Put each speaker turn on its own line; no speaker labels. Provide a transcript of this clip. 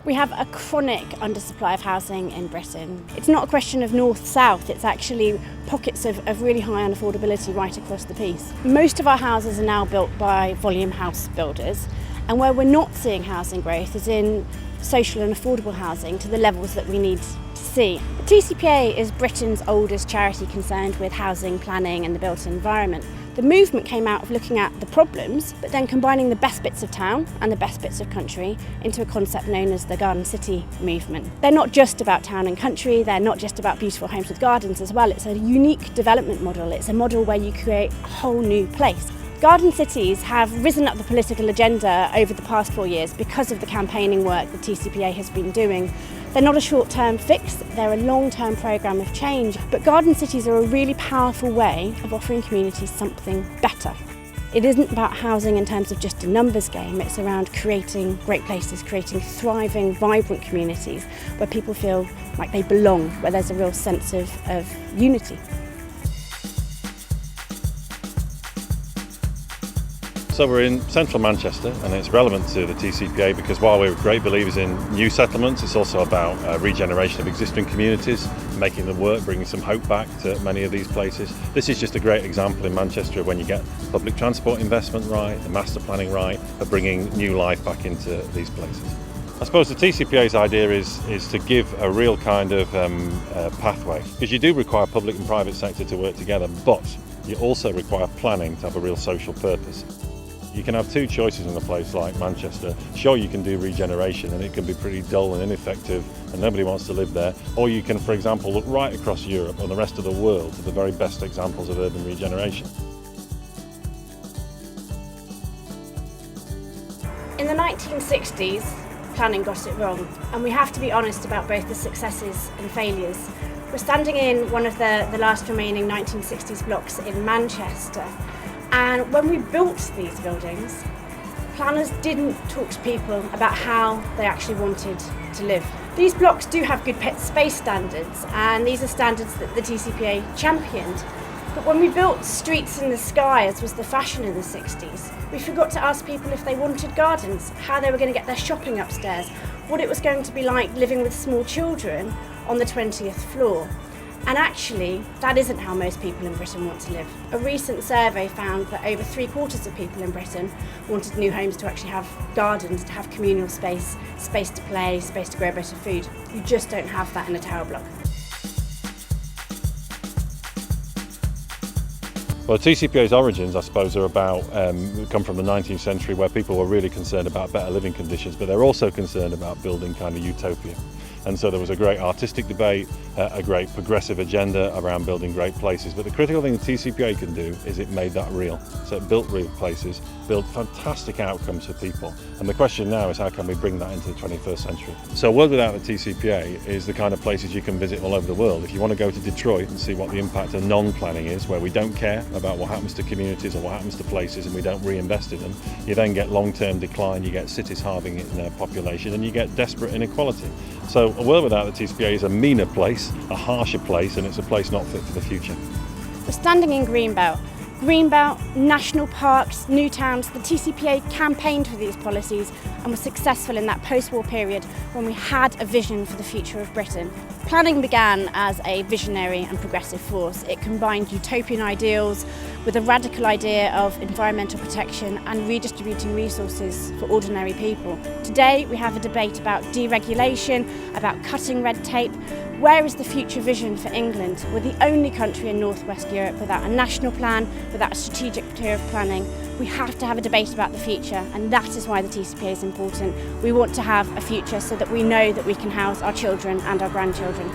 We have a chronic undersupply of housing in Britain. It's not a question of north-south, it's actually pockets of really high unaffordability right across the piece. Most of our houses are now built by volume house builders, and where we're not seeing housing growth is in social and affordable housing to the levels that we need to see. The TCPA is Britain's oldest charity concerned with housing, planning and the built environment. The movement came out of looking at the problems, but then combining the best bits of town and the best bits of country into a concept known as the Garden City movement. They're not just about town and country, they're not just about beautiful homes with gardens as well. It's a unique development model. It's a model where you create a whole new place. Garden cities have risen up the political agenda over the past 4 years because of the campaigning work the TCPA has been doing. They're not a short-term fix, they're a long-term programme of change, but garden cities are a really powerful way of offering communities something better. It isn't about housing in terms of just a numbers game, it's around creating great places, creating thriving, vibrant communities where people feel like they belong, where there's a real sense of unity.
So we're in central Manchester, and it's relevant to the TCPA because while we're great believers in new settlements, it's also about regeneration of existing communities, making them work, bringing some hope back to many of these places. This is just a great example in Manchester of when you get public transport investment right, the master planning right, of bringing new life back into these places. I suppose the TCPA's idea is to give a real kind of pathway, because you do require public and private sector to work together, but you also require planning to have a real social purpose. You can have two choices in a place like Manchester. Sure, you can do regeneration and it can be pretty dull and ineffective and nobody wants to live there. Or you can, for example, look right across Europe and the rest of the world for the very best examples of urban regeneration.
In the 1960s, planning got it wrong, and we have to be honest about both the successes and failures. We're standing in one of the last remaining 1960s blocks in Manchester. And when we built these buildings, planners didn't talk to people about how they actually wanted to live. These blocks do have good space standards, and these are standards that the TCPA championed. But when we built streets in the sky, as was the fashion in the 60s, we forgot to ask people if they wanted gardens, how they were going to get their shopping upstairs, what it was going to be like living with small children on the 20th floor. And actually, that isn't how most people in Britain want to live. A recent survey found that over 3/4 of people in Britain wanted new homes to actually have gardens, to have communal space, space to play, space to grow better food. You just don't have that in a tower block.
Well, TCPA's origins, I suppose, are come from the 19th century, where people were really concerned about better living conditions, but they're also concerned about building kind of utopia. And so there was a great artistic debate, a great progressive agenda around building great places. But the critical thing the TCPA can do is it made that real. So it built real places, built fantastic outcomes for people. And the question now is, how can we bring that into the 21st century? So a world without the TCPA is the kind of places you can visit all over the world. If you want to go to Detroit and see what the impact of non-planning is, where we don't care about what happens to communities or what happens to places and we don't reinvest in them, you then get long-term decline, you get cities halving in their population, and you get desperate inequality. So a world without the TCPA is a meaner place, a harsher place, and it's a place not fit for the future.
We're standing in Greenbelt. Greenbelt, national parks, new towns, the TCPA campaigned for these policies and was successful in that post-war period when we had a vision for the future of Britain. Planning began as a visionary and progressive force. It combined utopian ideals with a radical idea of environmental protection and redistributing resources for ordinary people. Today we have a debate about deregulation, about cutting red tape. Where is the future vision for England? We're the only country in North West Europe without a national plan, without a strategic tier of planning. We have to have a debate about the future, and that is why the TCPA is important. We want to have a future so that we know that we can house our children and our grandchildren.